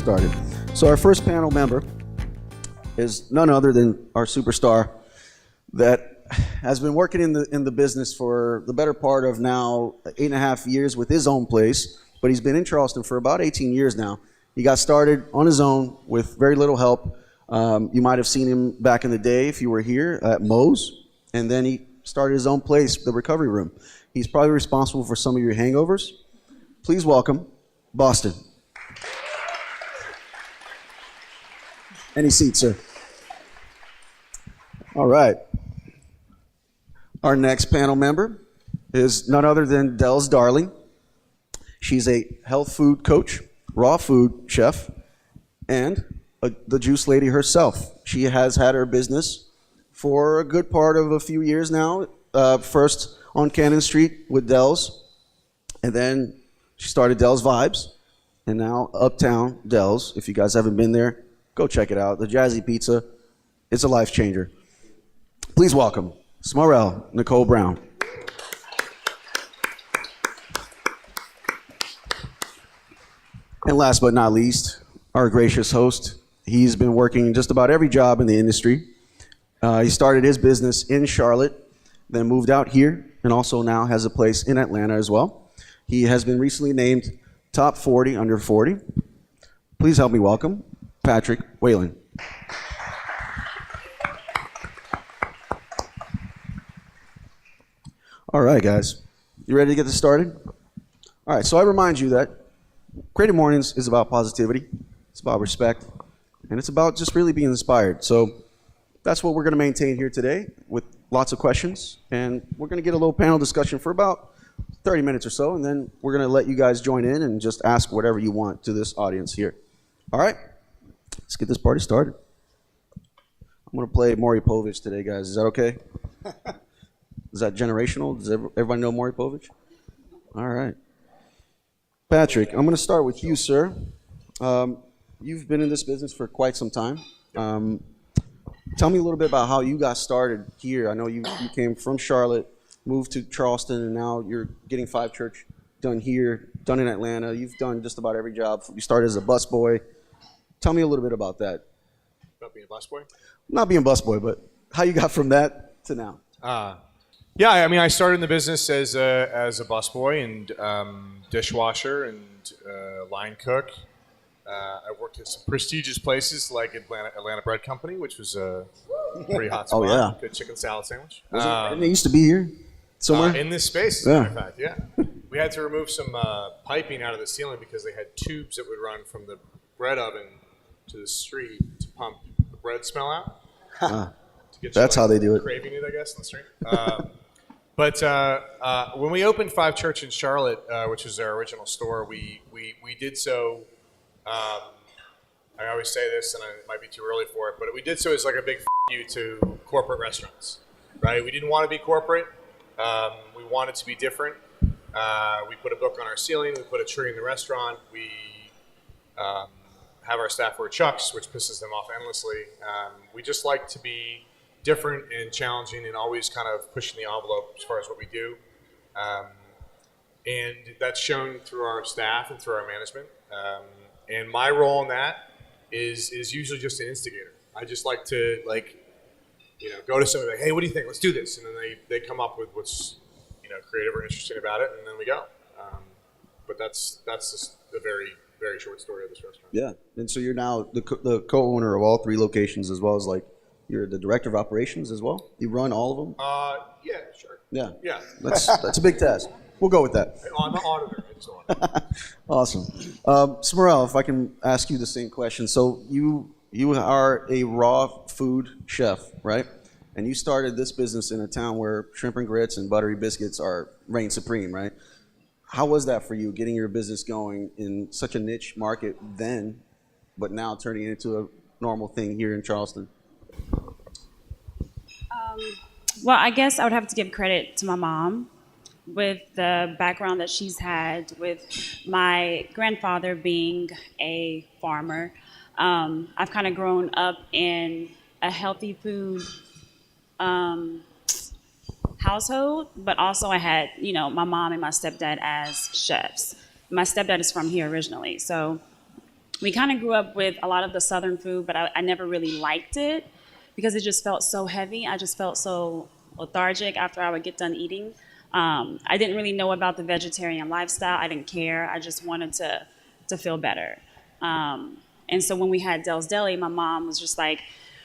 started. So our first panel member is none other than our superstar that has been working in the business for the better part of now 8.5 years with his own place, but he's been in Charleston for about 18 years now. He got started on his own with very little help. You might have seen him back in the day if you were here at Moe's, and then he started his own place, the Recovery Room. He's probably responsible for some of your hangovers. Please welcome Boston. Any seat, sir. All right. Our next panel member is none other than Dell's darling. She's a health food coach, raw food chef, and the juice lady herself. She has had her business for a good part of a few years now. First on Cannon Street with Dell's, and then she started Dell's Vibes, and now Uptown Dell's. If you guys haven't been there, go check it out. The Jazzy Pizza, it's a life changer. Please welcome Smarel, Nicole Brown. And last but not least, our gracious host. He's been working just about every job in the industry. He started his business in Charlotte, then moved out here, and also now has a place in Atlanta as well. He has been recently named Top 40 Under 40. Please help me welcome Patrick Whalen. All right, guys. You ready to get this started? All right, so I remind you that Creative Mornings is about positivity, it's about respect, and it's about just really being inspired. So that's what we're going to maintain here today with lots of questions, and we're going to get a little panel discussion for about 30 minutes or so, and then we're going to let you guys join in and just ask whatever you want to this audience here. All right, let's get this party started. I'm going to play Maury Povich today, guys. Is that okay? Is that generational? Does everybody know Maury Povich? All right. Patrick, I'm going to start with you, sir. You've been in this business for quite some time. Tell me a little bit about how you got started here. I know you came from Charlotte, moved to Charleston, and now you're getting Five Church done here, done in Atlanta. You've done just about every job. You started as a busboy. Tell me a little bit about that. About being a busboy? Not being a busboy, but how you got from that to now. Yeah, I mean, I started in the business as a busboy and dishwasher and line cook. I worked at some prestigious places like Atlanta Bread Company, which was a pretty hot spot. Oh, yeah. Good chicken salad sandwich. Didn't it used to be here somewhere? In this space, as a matter of fact, yeah. We had to remove some piping out of the ceiling because they had tubes that would run from the bread oven to the street to pump the bread smell out. To get That's you, how they do it. Craving it, I guess, in the street. But when we opened Five Church in Charlotte, which was our original store, we did so. I always say this, and it might be too early for it, but we did so as like a big you to corporate restaurants, right? We didn't want to be corporate. We wanted to be different. We put a book on our ceiling. We put a tree in the restaurant. We have our staff wear chucks, which pisses them off endlessly. We just like to be different and challenging and always kind of pushing the envelope as far as what we do. And that's shown through our staff and through our management. And my role in that is usually just an instigator. I just like to go to somebody like, hey, what do you think? Let's do this. And then they come up with what's creative or interesting about it, and then we go. But that's just a very, very short story of this restaurant. Yeah, and so you're now the co-owner of all 3 locations, as well as you're the director of operations as well. You run all of them. Yeah, sure. Yeah. That's a big task. We'll go with that. I'm the auditor. I just auditor. Awesome. Smarel, if I can ask you the same question. So you are a raw food chef, right? And you started this business in a town where shrimp and grits and buttery biscuits reign supreme, right? How was that for you, getting your business going in such a niche market then, but now turning it into a normal thing here in Charleston? Well, I guess I would have to give credit to my mom with the background that she's had with my grandfather being a farmer. I've kind of grown up in a healthy food household, but also I had, my mom and my stepdad as chefs. My stepdad is from here originally, so we kind of grew up with a lot of the Southern food, but I never really liked it because it just felt so heavy. I just felt so lethargic after I would get done eating. I didn't really know about the vegetarian lifestyle. I didn't care. I just wanted to feel better. And so when we had Dell's Deli, my mom was just like,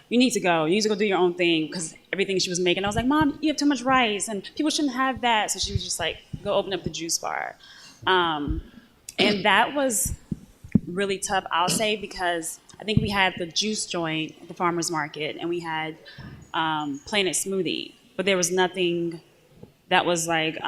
you need to go. You need to go do your own thing, because everything she was making, I was like, Mom, you have too much rice, and people shouldn't have that. So she was just like, go open up the juice bar. And that was really tough, I'll say, because I think we had the juice joint at the farmer's market, and we had Planet Smoothie, but there was nothing that was like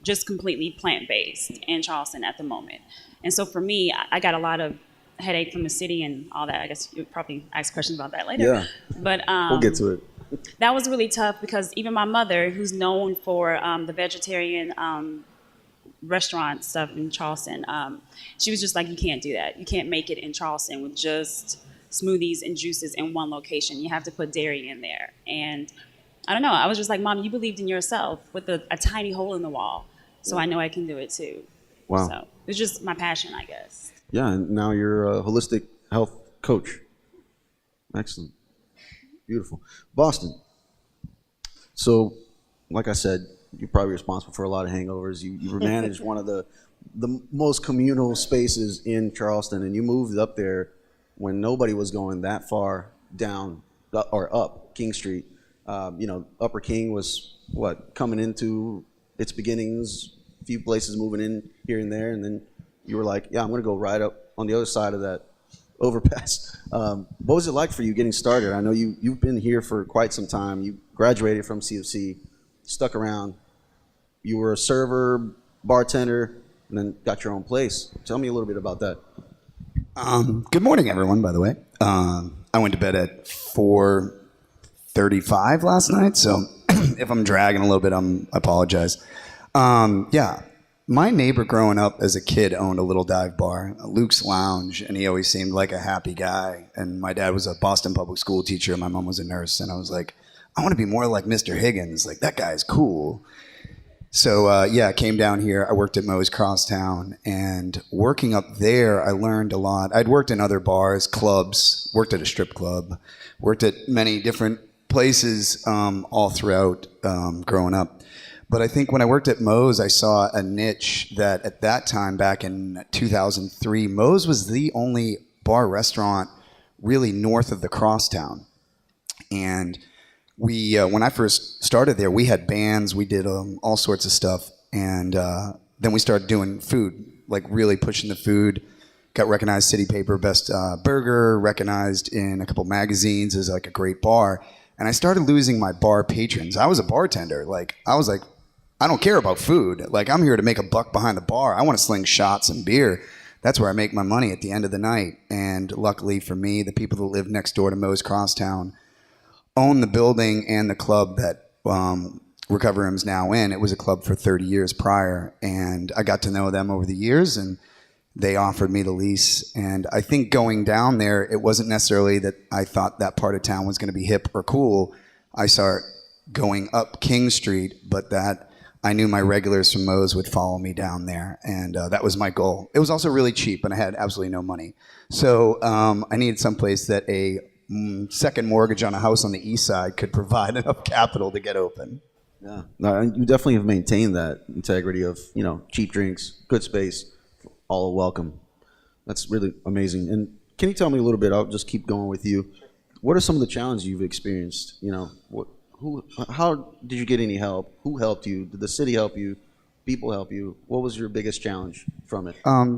just completely plant-based in Charleston at the moment. And so for me, I got a lot of headache from the city and all that. I guess you'll probably ask questions about that later. Yeah, but we'll get to it. That was really tough because even my mother, who's known for the vegetarian restaurant stuff in Charleston, she was just like, you can't do that. You can't make it in Charleston with just smoothies and juices in one location. You have to put dairy in there. And I don't know. I was just like, Mom, you believed in yourself with a tiny hole in the wall. So I know I can do it too. Wow. So it's just my passion, I guess. Yeah, and now you're a holistic health coach. Excellent. Beautiful. Boston. So, like I said, you're probably responsible for a lot of hangovers. You managed one of the most communal spaces in Charleston, and you moved up there when nobody was going that far down or up King Street. Upper King was coming into its beginnings, a few places moving in here and there, and then you were like, yeah, I'm going to go right up on the other side of that overpass. What was it like for you getting started? I know you've been here for quite some time. You graduated from CFC, stuck around. You were a server, bartender, and then got your own place. Tell me a little bit about that. Good morning, everyone, by the way. I went to bed at 4:35 last night, so if I'm dragging a little bit, I apologize. Yeah. My neighbor growing up as a kid owned a little dive bar, Luke's Lounge, and he always seemed like a happy guy. And my dad was a Boston public school teacher, and my mom was a nurse. And I was like, I want to be more like Mr. Higgins. Like, that guy's cool. So, I came down here. I worked at Moe's Crosstown. And working up there, I learned a lot. I'd worked in other bars, clubs, worked at a strip club, worked at many different places all throughout growing up. But I think when I worked at Moe's, I saw a niche that at that time, back in 2003, Moe's was the only bar restaurant really north of the crosstown. And we, when I first started there, we had bands, we did all sorts of stuff. And then we started doing food, like really pushing the food. Got recognized City Paper Best Burger, recognized in a couple magazines as like a great bar. And I started losing my bar patrons. I was a bartender. I was like, I don't care about food. Like, I'm here to make a buck behind the bar. I want to sling shots and beer. That's where I make my money at the end of the night. And luckily for me, the people that live next door to Moe's Crosstown own the building and the club that Recover Room's now in. It was a club for 30 years prior. And I got to know them over the years, and they offered me the lease. And I think going down there, it wasn't necessarily that I thought that part of town was going to be hip or cool. I started going up King Street, but that I knew my regulars from Moe's would follow me down there, and that was my goal. It was also really cheap, and I had absolutely no money. So I needed someplace that a second mortgage on a house on the east side could provide enough capital to get open. Yeah, no, you definitely have maintained that integrity of, cheap drinks, good space, all welcome. That's really amazing. And can you tell me a little bit, I'll just keep going with you. What are some of the challenges you've experienced? How did you get any help? Who helped you? Did the city help you? People help you? What was your biggest challenge from it?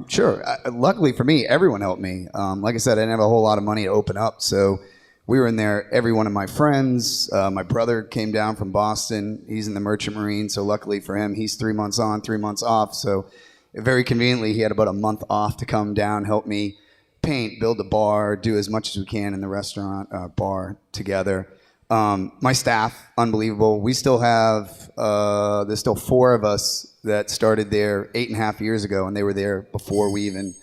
Sure. Luckily for me, everyone helped me. Like I said, I didn't have a whole lot of money to open up, so we were in there. Every one of my friends, my brother came down from Boston. He's in the Merchant Marine, so luckily for him, he's 3 months on, 3 months off. So very conveniently, he had about a month off to come down, help me paint, build a bar, do as much as we can in the restaurant bar together. My staff, unbelievable. We still have, there's still 4 of us that started there 8.5 years ago, and they were there before we even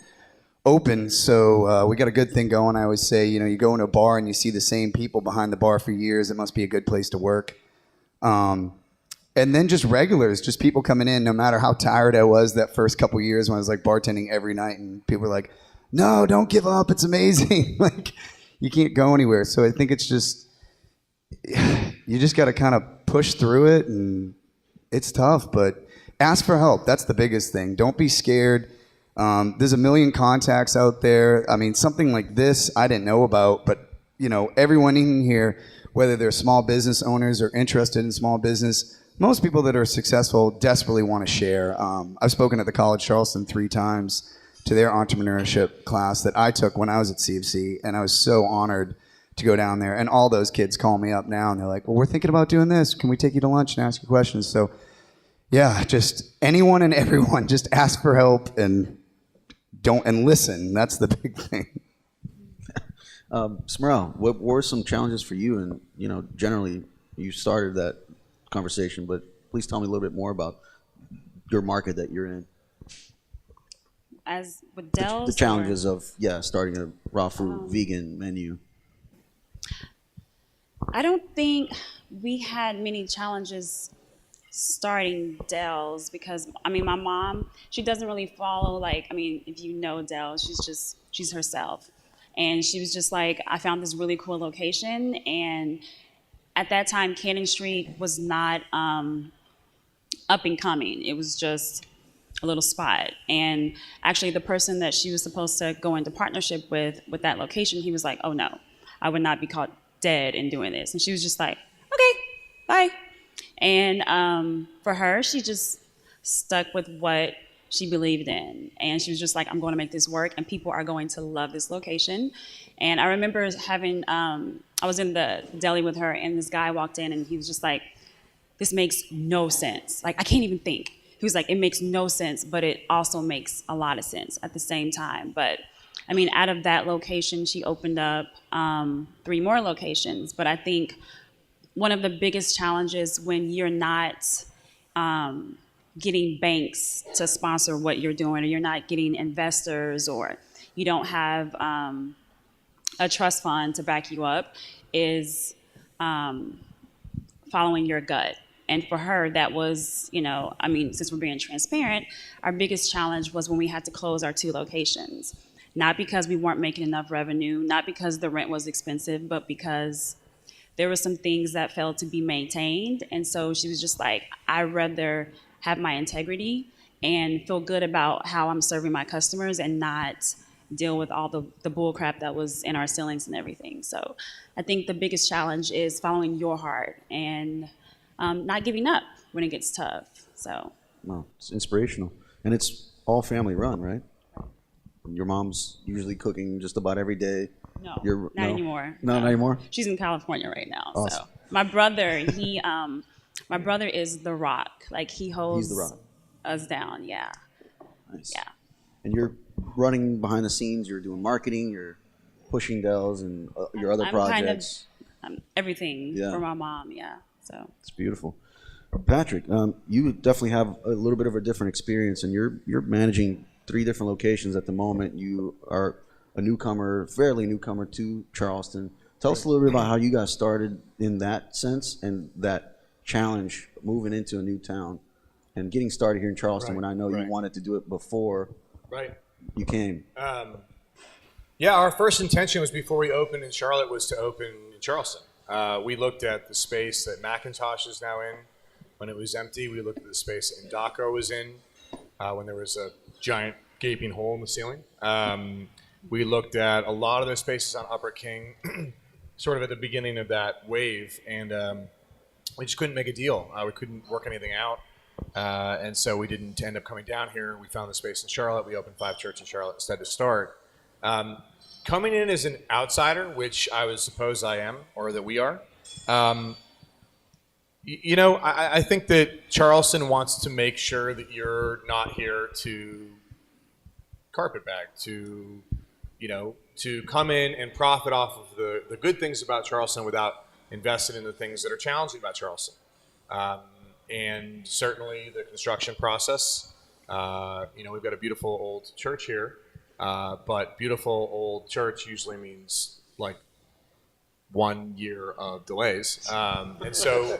opened. So we got a good thing going. I always say, you go into a bar and you see the same people behind the bar for years. It must be a good place to work. And then just regulars, just people coming in, no matter how tired I was that first couple years when I was like bartending every night, and people were like, no, don't give up. It's amazing. Like, you can't go anywhere. So I think it's just, you just got to kind of push through it, and it's tough, but ask for help. That's the biggest thing. Don't be scared. There's a million contacts out there. I mean, something like this I didn't know about, but you know, everyone in here, whether they're small business owners or interested in small business, most people that are successful desperately want to share. I've spoken at the College Charleston 3 times to their entrepreneurship class that I took when I was at CFC, and I was so honored to go down there. And all those kids call me up now, and they're like, well, we're thinking about doing this. Can we take you to lunch and ask you questions? So, yeah, just anyone and everyone, just ask for help and listen. That's the big thing. Smarel, what were some challenges for you? And, you know, generally, you started that conversation, but please tell me a little bit more about your market that you're in. As with Dell's, The challenges of starting a raw food vegan menu. I don't think we had many challenges starting Dell's because, I mean, my mom, she doesn't really follow, like, I mean, if you know Dell, she's herself. And she was just like, I found this really cool location. And at that time, Cannon Street was not up and coming. It was just a little spot. And actually the person that she was supposed to go into partnership with that location, he was like, oh no, I would not be caught dead in doing this. And she was just like, okay, bye. And for her, she just stuck with what she believed in. And she was just like, I'm going to make this work and people are going to love this location. And I remember having, I was in the deli with her and this guy walked in and he was just like, this makes no sense. Like, I can't even think. He was like, it makes no sense, but it also makes a lot of sense at the same time. But I mean, out of that location, she opened up 3 more locations. But I think one of the biggest challenges when you're not getting banks to sponsor what you're doing, or you're not getting investors, or you don't have a trust fund to back you up, is following your gut. And for her, that was, you know, I mean, since we're being transparent, our biggest challenge was when we had to close our 2 locations. Not because we weren't making enough revenue, not because the rent was expensive, but because there were some things that failed to be maintained. And so she was just like, I'd rather have my integrity and feel good about how I'm serving my customers and not deal with all the bull crap that was in our ceilings and everything. So I think the biggest challenge is following your heart and not giving up when it gets tough. So. Wow, it's inspirational. And it's all family run, right? Your mom's usually cooking just about every day. No, not anymore. No, not anymore? She's in California right now. Awesome. So my brother, my brother is the rock. Like, he holds He's the rock. us down. Yeah. Nice. Yeah. And you're running behind the scenes. You're doing marketing. You're pushing Dells and your other projects. Everything for my mom. Yeah. So it's beautiful. Patrick, you definitely have a little bit of a different experience, and you're managing 3 different locations at the moment. You are a newcomer, fairly newcomer to Charleston. Tell us a little bit about how you got started in that sense and that challenge moving into a new town and getting started here in Charleston when I know you wanted to do it before you came. Yeah, our first intention was before we opened in Charlotte was to open in Charleston. We looked at the space that Macintosh is now in when it was empty. We looked at the space that Indaco was in when there was a giant gaping hole in the ceiling. We looked at a lot of those spaces on Upper King, sort of at the beginning of that wave, and we just couldn't make a deal. We couldn't work anything out, and so we didn't end up coming down here. We found the space in Charlotte. We opened 5 churches in Charlotte instead to start. Coming in as an outsider, which I would suppose I am, or that we are, you know, I think that Charleston wants to make sure that you're not here to carpetbag, to, you know, to come in and profit off of the good things about Charleston without investing in the things that are challenging about Charleston. And certainly the construction process, you know, we've got a beautiful old church here, but beautiful old church usually means like 1 year of delays. And so,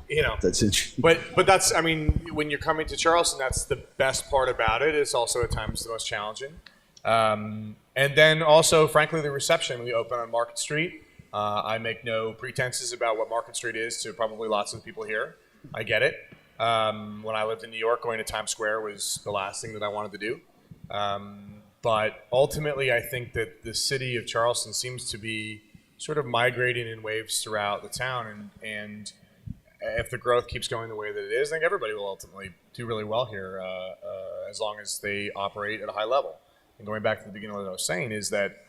you know, That's interesting. but that's, I mean, when you're coming to Charleston, that's the best part about it. It's also at times the most challenging. And then also, frankly, the reception. We open on Market Street. I make no pretenses about what Market Street is to probably lots of people here. I get it. When I lived in New York, going to Times Square was the last thing that I wanted to do. But ultimately, I think that the city of Charleston seems to be sort of migrating in waves throughout the town. And if the growth keeps going the way that it is, I think everybody will ultimately do really well here as long as they operate at a high level. And going back to the beginning of what I was saying is that,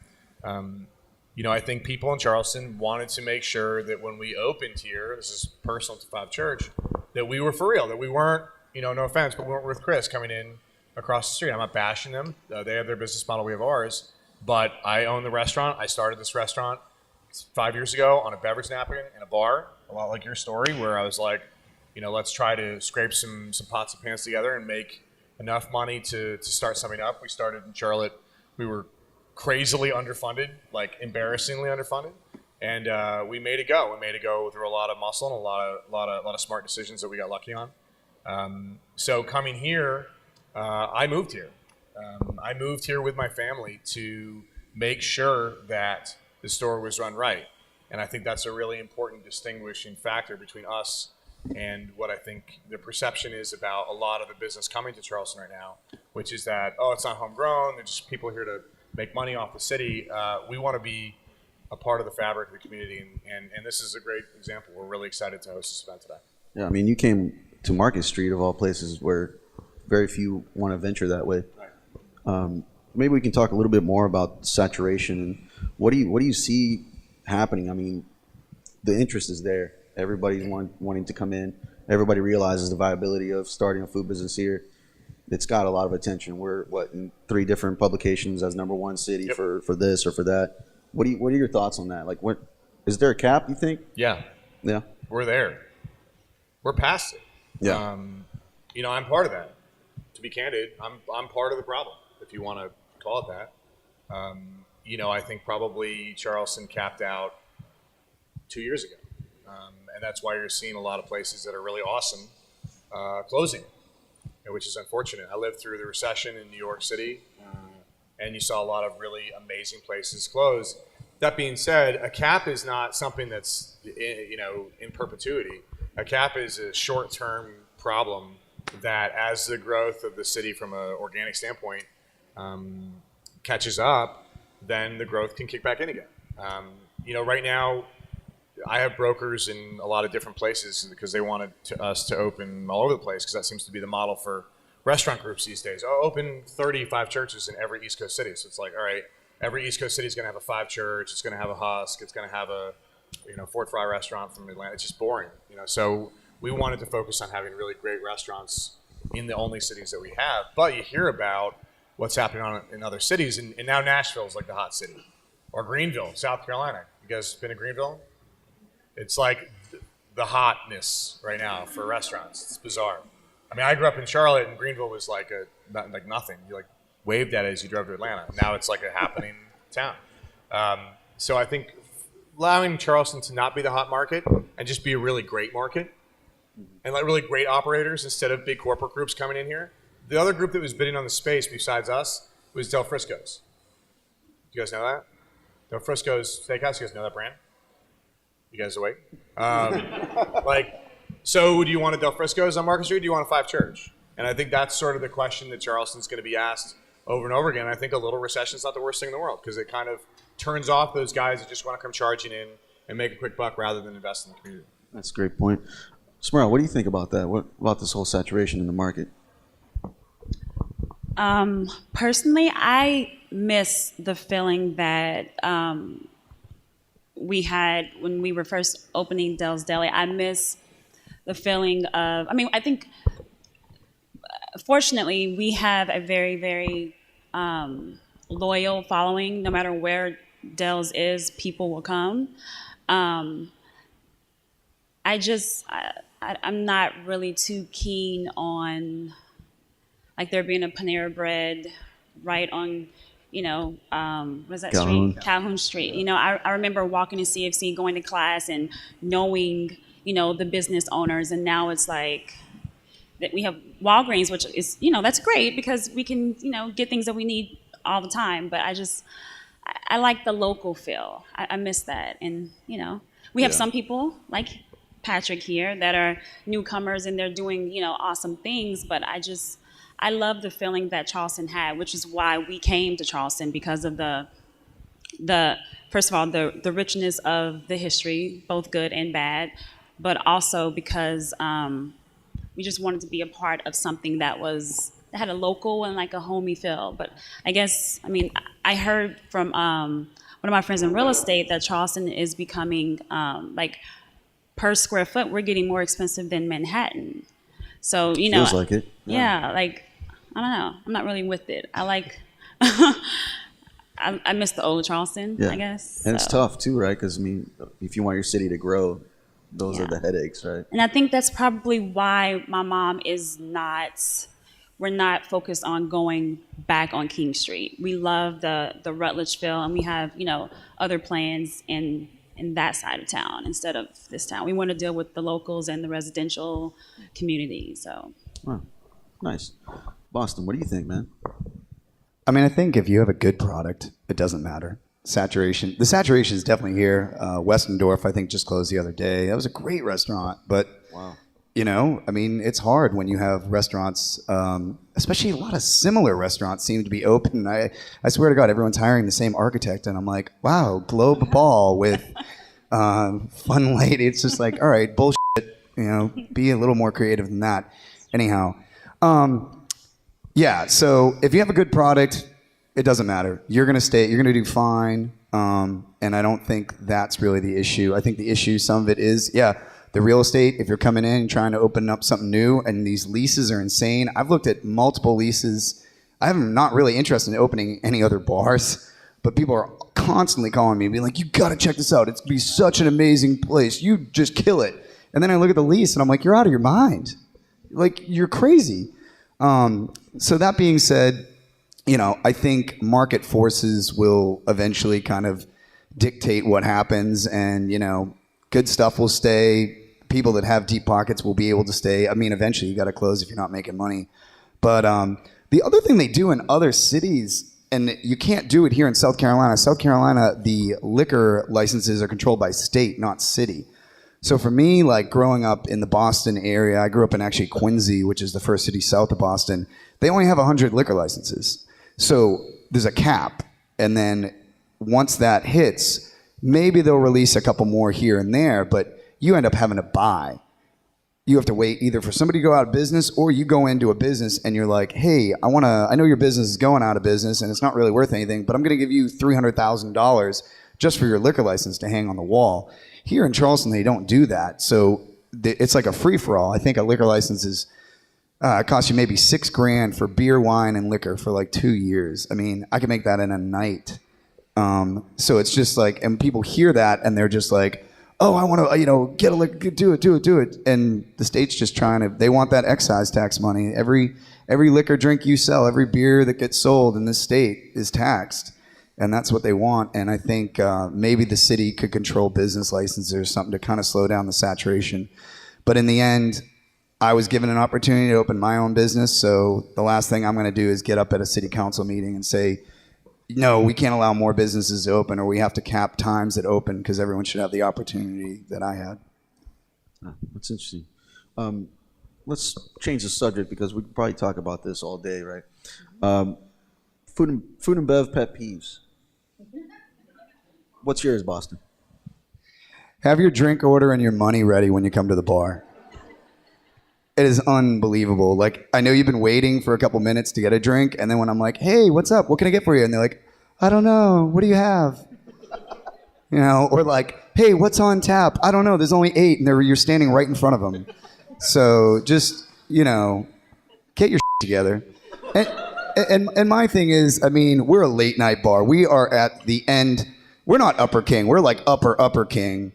I think people in Charleston wanted to make sure that when we opened here, this is personal to Five Church, that we were for real, that we weren't, no offense, but we weren't with Chris coming in across the street. I'm not bashing them. They have their business model, we have ours. But I own the restaurant. I started this restaurant 5 years ago on a beverage napkin in a bar, a lot like your story, where I was like, let's try to scrape some pots and pans together and make enough money to start something up. We started in Charlotte. We were crazily underfunded, like embarrassingly underfunded, and we made it go. We made it go through a lot of muscle and a lot of smart decisions that we got lucky on. So coming here, I moved here. I moved here with my family to make sure that the store was run right, and I think that's a really important distinguishing factor between us and what I think the perception is about a lot of the business coming to Charleston right now, which is that, it's not homegrown, there's just people here to make money off the city. We want to be a part of the fabric of the community, and this is a great example. We're really excited to host this event today. Yeah, I mean, you came to Market Street, of all places, where very few want to venture that way. Right. Maybe we can talk a little bit more about saturation, and what do you see happening? I mean, the interest is there. Everybody's wanting to come in. Everybody realizes the viability of starting a food business here. It's got a lot of attention. We're in 3 different publications as #1 city for this or for that. What are your thoughts on that? Like, what is there a cap, you think? Yeah. We're there. We're past it. Yeah. I'm part of that. To be candid, I'm part of the problem, if you want to call it that. I think probably Charleston capped out 2 years ago. And that's why you're seeing a lot of places that are really awesome closing, which is unfortunate. I lived through the recession in New York City, and you saw a lot of really amazing places close. That being said, a cap is not something that's in perpetuity. A cap is a short-term problem that, as the growth of the city from an organic standpoint catches up, then the growth can kick back in again. Right now, I have brokers in a lot of different places because they wanted us to open all over the place, because that seems to be the model for restaurant groups these days. Open 35 churches in every East Coast city. So it's like, all right, every East Coast city is going to have a 5 church. It's going to have a Husk. It's going to have a Fort Fry restaurant from Atlanta. It's just boring. So we wanted to focus on having really great restaurants in the only cities that we have. But you hear about what's happening in other cities, and now Nashville is like the hot city, or Greenville, South Carolina. You guys been to Greenville? It's like the hotness right now for restaurants. It's bizarre. I mean, I grew up in Charlotte, and Greenville was like nothing. You waved at it as you drove to Atlanta. Now it's like a happening town. So I think allowing Charleston to not be the hot market and just be a really great market, and really great operators instead of big corporate groups coming in here. The other group that was bidding on the space besides us was Del Frisco's. You guys know that? Del Frisco's Steakhouse. You guys know that brand? You guys awake? So do you want a Del Frisco's on Market Street, or do you want a 5 church? And I think that's sort of the question that Charleston's going to be asked over and over again. I think a little recession is not the worst thing in the world, because it kind of turns off those guys that just want to come charging in and make a quick buck rather than invest in the community. That's a great point. Smarel, what do you think about that? What about this whole saturation in the market? Personally, I miss the feeling that we had when we were first opening Del's Deli. I miss the feeling of, I think, fortunately, we have a very, very loyal following. No matter where Del's is, people will come. I'm not really too keen on there being a Panera Bread right on, what's that Calhoun. street? Calhoun Street. I remember walking to CFC, going to class, and knowing, the business owners, and now it's like that we have Walgreens, which is, that's great because we can, get things that we need all the time, but I like the local feel. I miss that. And, you know, we have some people like Patrick here that are newcomers and they're doing, you know, awesome things, but I love the feeling that Charleston had, which is why we came to Charleston, because of the first of all, the richness of the history, both good and bad, but also because we just wanted to be a part of something that had a local and like a homey feel. But I guess, I mean, I heard from one of my friends in real estate that Charleston is becoming like per square foot, we're getting more expensive than Manhattan. So, you know, Feels like it. Yeah, like, I don't know. I'm not really with it. I like, I miss the old Charleston, I guess. And it's tough too, right? Because I mean, if you want your city to grow, those are the headaches, right? And I think that's probably why my mom we're not focused on going back on King Street. We love the Rutledge feel, and we have, you know, other plans in that side of town instead of this town. We want to deal with the locals and the residential community, so. Wow. Nice. Boston, what do you think, man? I mean, I think if you have a good product, it doesn't matter. The saturation is definitely here. Westendorf, I think, just closed the other day. That was a great restaurant, but you know, I mean, it's hard when you have restaurants, especially a lot of similar restaurants seem to be open. I swear to God, everyone's hiring the same architect, and I'm like, wow, globe ball with fun light. It's just like, all right, bullshit. You know, be a little more creative than that. Anyhow. Yeah, so if you have a good product, it doesn't matter. You're going to do fine, and I don't think that's really the issue. I think the issue, some of it is, the real estate, if you're coming in and trying to open up something new, and these leases are insane. I've looked at multiple leases. I'm not really interested in opening any other bars, but people are constantly calling me, being like, you got to check this out. It's going to be such an amazing place. You just kill it. And then I look at the lease, and I'm like, you're out of your mind. Like, you're crazy. So that being said, you know, I think market forces will eventually kind of dictate what happens, and, you know, good stuff will stay. People that have deep pockets will be able to stay. I mean, eventually you got to close if you're not making money. But the other thing they do in other cities, and you can't do it here in South Carolina. South Carolina, the liquor licenses are controlled by state, not city. So for me, like growing up in the Boston area, I grew up in actually Quincy, which is the first city south of Boston. They only have 100 liquor licenses. So there's a cap. And then once that hits, maybe they'll release a couple more here and there, but you end up having to buy. You have to wait either for somebody to go out of business, or you go into a business and you're like, hey, I know your business is going out of business and it's not really worth anything, but I'm going to give you $300,000 just for your liquor license to hang on the wall. Here in Charleston, they don't do that. So it's like a free-for-all. I think a liquor license is costs you maybe $6,000 for beer, wine, and liquor for like 2 years. I mean, I could make that in a night. So it's just like, and people hear that and they're just like, oh, I want to, you know, get a liquor, do it. And the state's just they want that excise tax money. Every liquor drink you sell, every beer that gets sold in this state is taxed. And that's what they want. And I think maybe the city could control business licenses or something to kind of slow down the saturation. But in the end, I was given an opportunity to open my own business. So the last thing I'm going to do is get up at a city council meeting and say, no, we can't allow more businesses to open, or we have to cap times that open, because everyone should have the opportunity that I had. That's interesting. Let's change the subject, because we could probably talk about this all day, right? Food and bev pet peeves. What's yours, Boston? Have your drink order and your money ready when you come to the bar. It is unbelievable. Like, I know you've been waiting for a couple minutes to get a drink, and then when I'm like, hey, what's up? What can I get for you? And they're like, I don't know. What do you have? You know, or like, hey, what's on tap? I don't know. There's only 8, and you're standing right in front of them. So just, you know, get your shit together. And my thing is, I mean, we're a late night bar. We are at the end. We're not upper king. We're like upper king.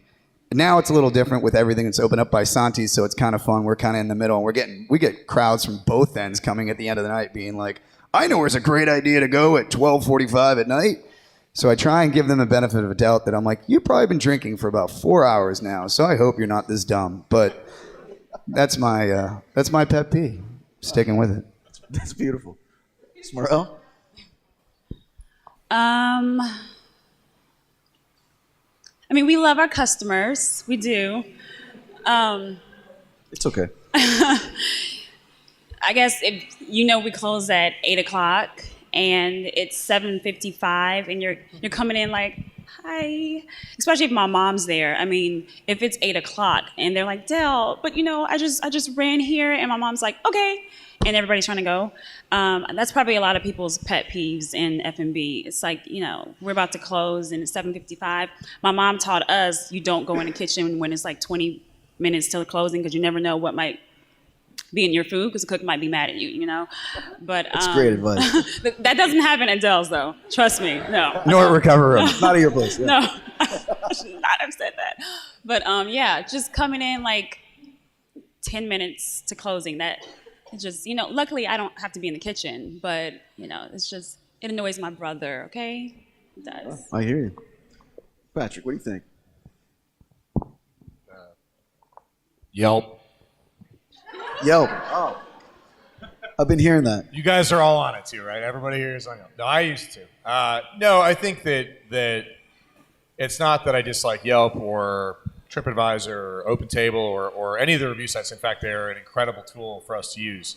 Now it's a little different with everything that's opened up by Santi's, so it's kind of fun. We're kind of in the middle, and we get crowds from both ends coming at the end of the night being like, I know where's a great idea to go at 12:45 at night. So I try and give them the benefit of a doubt that I'm like, you've probably been drinking for about 4 hours now, so I hope you're not this dumb. But that's my pet peeve. Sticking with it. That's beautiful. Smarel? I mean, we love our customers. We do. It's okay. I guess if we close at 8 o'clock and it's 7:55 and you're coming in like, hi, especially if my mom's there. I mean, if it's 8 o'clock and they're like, Dell, but I just ran here, and my mom's like, okay, and everybody's trying to go. That's probably a lot of people's pet peeves in F&B. It's like, we're about to close and it's 7:55. My mom taught us you don't go in the kitchen when it's like 20 minutes till closing, because you never know what might be in your food, because the cook might be mad at you, But That's great advice. that doesn't happen at Dell's, though. Trust me, no. Nor recover room. Not at your place. Yeah. No, I should not have said that. But just coming in like 10 minutes to closing. That just luckily I don't have to be in the kitchen, but it's just it annoys my brother. Okay, it does. I hear you, Patrick. What do you think? Yelp. Yelp. Oh, I've been hearing that. You guys are all on it too, right? Everybody here is on Yelp. No, I used to. No, I think that it's not that I dislike Yelp or TripAdvisor or OpenTable or any of the review sites. In fact, they're an incredible tool for us to use.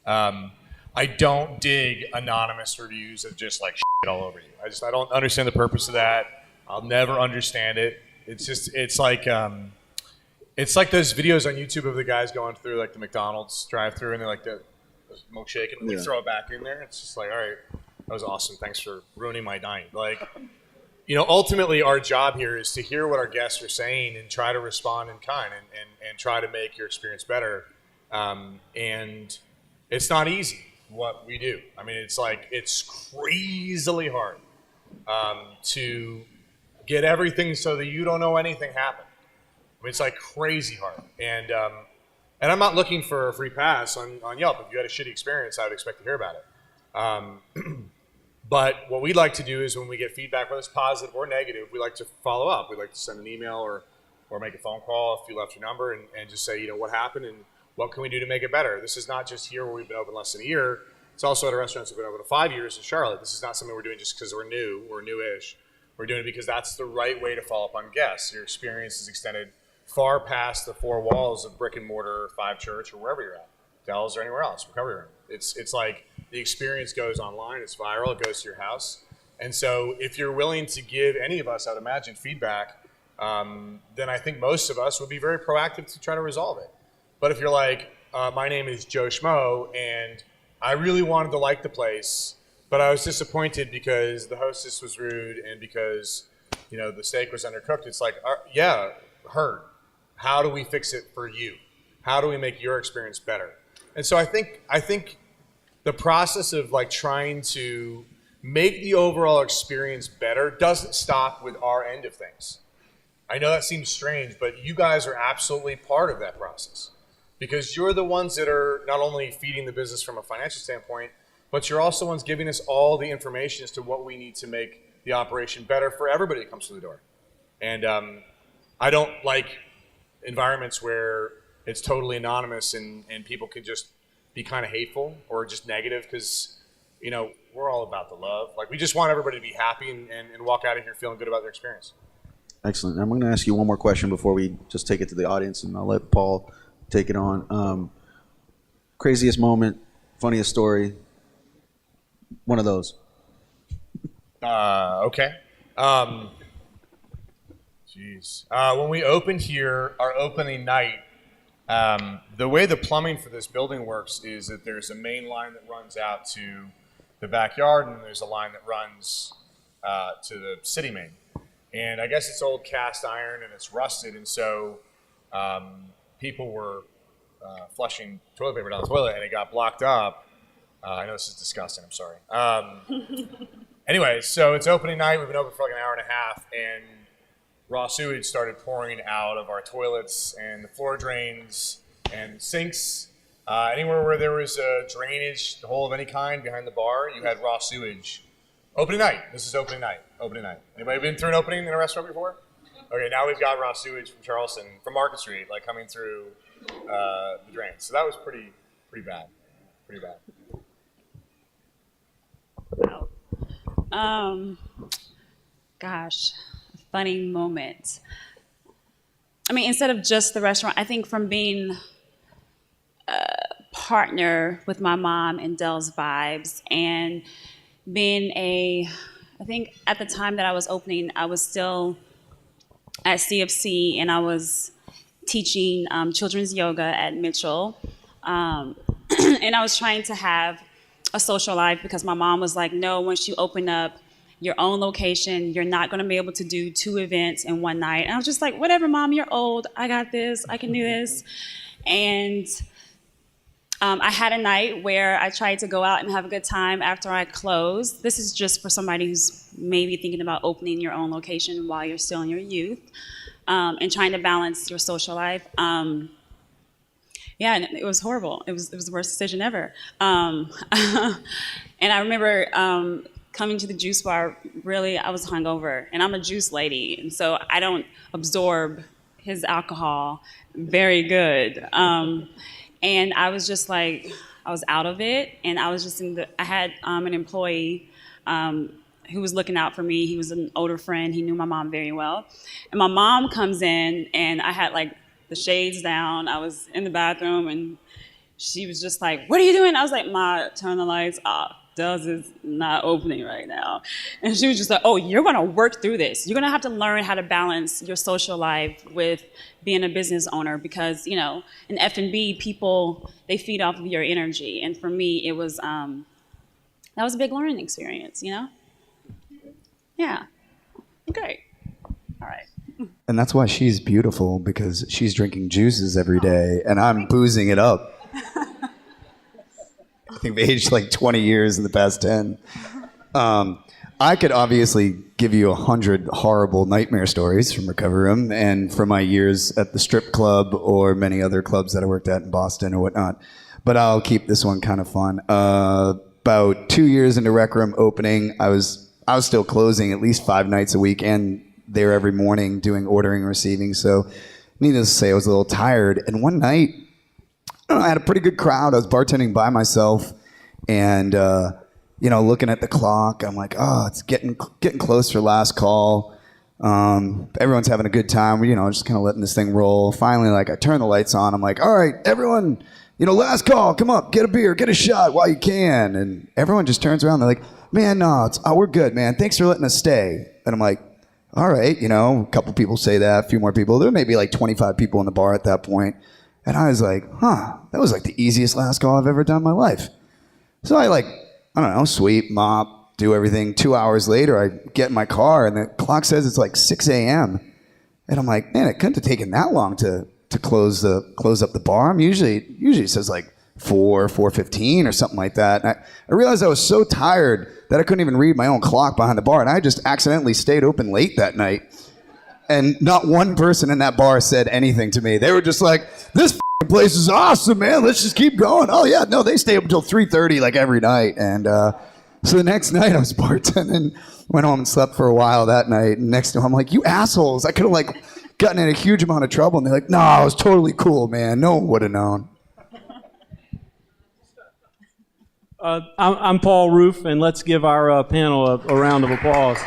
I don't dig anonymous reviews of just like shit all over you. I don't understand the purpose of that. I'll never understand it. It's like those videos on YouTube of the guys going through like the McDonald's drive-through and they're like the milkshake and they throw it back in there. It's just like, all right, that was awesome. Thanks for ruining my night. Like, ultimately our job here is to hear what our guests are saying and try to respond in kind and try to make your experience better. And it's not easy what we do. I mean, it's crazily hard to get everything so that you don't know anything happened. I mean, it's like crazy hard. And I'm not looking for a free pass on Yelp. If you had a shitty experience, I would expect to hear about it. But what we'd like to do is when we get feedback, whether it's positive or negative, we like to follow up. We'd like to send an email or make a phone call if you left your number and just say, what happened and what can we do to make it better? This is not just here where we've been open less than a year. It's also at a restaurant that's been open 5 years in Charlotte. This is not something we're doing just because we're newish. We're doing it because that's the right way to follow up on guests. Your experience is extended far past the four walls of brick and mortar, Five Church, or wherever you're at, Dell's or anywhere else, recovery room. It's like the experience goes online, it's viral, it goes to your house. And so if you're willing to give any of us, I'd imagine, feedback, then I think most of us would be very proactive to try to resolve it. But if you're like, my name is Joe Schmo, and I really wanted to like the place, but I was disappointed because the hostess was rude and because the steak was undercooked, it's like, heard. How do we fix it for you? How do we make your experience better? And so I think the process of like trying to make the overall experience better doesn't stop with our end of things. I know that seems strange, but you guys are absolutely part of that process because you're the ones that are not only feeding the business from a financial standpoint, but you're also ones giving us all the information as to what we need to make the operation better for everybody that comes through the door. And I don't like environments where it's totally anonymous and people can just be kind of hateful or just negative because, we're all about the love. Like, we just want everybody to be happy and walk out of here feeling good about their experience. Excellent. I'm going to ask you one more question before we just take it to the audience, and I'll let Paul take it on. Craziest moment, funniest story, one of those. Okay. Jeez. When we opened here, our opening night, the way the plumbing for this building works is that there's a main line that runs out to the backyard, and there's a line that runs to the city main. And I guess it's old cast iron and it's rusted, and so people were flushing toilet paper down the toilet, and it got blocked up. I know this is disgusting. I'm sorry. Anyway, so it's opening night. We've been open for like an hour and a half, and raw sewage started pouring out of our toilets and the floor drains and sinks. Anywhere where there was a drainage hole of any kind behind the bar, you had raw sewage. Opening night. This is opening night. Opening night. Anybody been through an opening in a restaurant before? Okay, now we've got raw sewage from Charleston, from Market Street, like coming through the drain. So that was pretty bad. Pretty bad. Wow. Gosh, a funny moment. I mean, instead of just the restaurant, I think from being a partner with my mom in Dell's Vibes and being I think at the time that I was opening, I was still at CFC and I was teaching children's yoga at Mitchell. And I was trying to have a social life because my mom was like, no, once you open up your own location, you're not going to be able to do 2 events in one night. And I was just like, whatever, Mom, you're old. I got this. I can do this. And I had a night where I tried to go out and have a good time after I closed. This is just for somebody who's maybe thinking about opening your own location while you're still in your youth, and trying to balance your social life. Yeah, and it was horrible. It was the worst decision ever. And I remember coming to the juice bar, really, I was hungover, and I'm a juice lady, and so I don't absorb his alcohol very good. And I was just like, I was out of it, and I was just I had an employee who was looking out for me. He was an older friend. He knew my mom very well. And my mom comes in, and I had like the shades down. I was in the bathroom, and she was just like, what are you doing? I was like, Ma, turn the lights off. Dell's is not opening right now. And she was just like, oh, you're going to work through this. You're going to have to learn how to balance your social life with being a business owner because, you know, in F&B, people, they feed off of your energy. And for me, it was, that was a big learning experience, you know? Yeah. Okay. All right. And that's why she's beautiful, because she's drinking juices every day, and I'm boozing it up. I think I've aged like 20 years in the past 10. I could obviously give you 100 horrible nightmare stories from Recovery Room and from my years at the strip club or many other clubs that I worked at in Boston or whatnot. But I'll keep this one kind of fun. About 2 years into Rec Room opening, I was still closing at least 5 nights a week and there every morning doing ordering and receiving. So needless to say, I was a little tired. And one night, I don't know, I had a pretty good crowd. I was bartending by myself and, looking at the clock. I'm like, oh, it's getting close for last call. Everyone's having a good time, just kind of letting this thing roll. Finally, I turn the lights on. I'm like, all right, everyone, last call, come up, get a beer, get a shot while you can. And everyone just turns around. They're like, man, no, we're good, man. Thanks for letting us stay. And I'm like, all right, a couple people say that, a few more people. There may be like 25 people in the bar at that point. And I was like, that was like the easiest last call I've ever done in my life. So I sweep, mop, do everything. 2 hours later, I get in my car and the clock says it's like 6 a.m. And I'm like, man, it couldn't have taken that long to close up the bar. Usually it says like 4:15 or something like that. And I realized I was so tired that I couldn't even read my own clock behind the bar. And I just accidentally stayed open late that night. And not one person in that bar said anything to me. They were just like, this place is awesome, man. Let's just keep going. Oh, yeah. No, they stay up until 3:30 like every night. And so the next night I was bartending, went home and slept for a while that night. And next time I'm like, you assholes. I could have gotten in a huge amount of trouble. And they're like, no, I was totally cool, man. No one would have known. I'm Paul Roof, and let's give our panel a round of applause.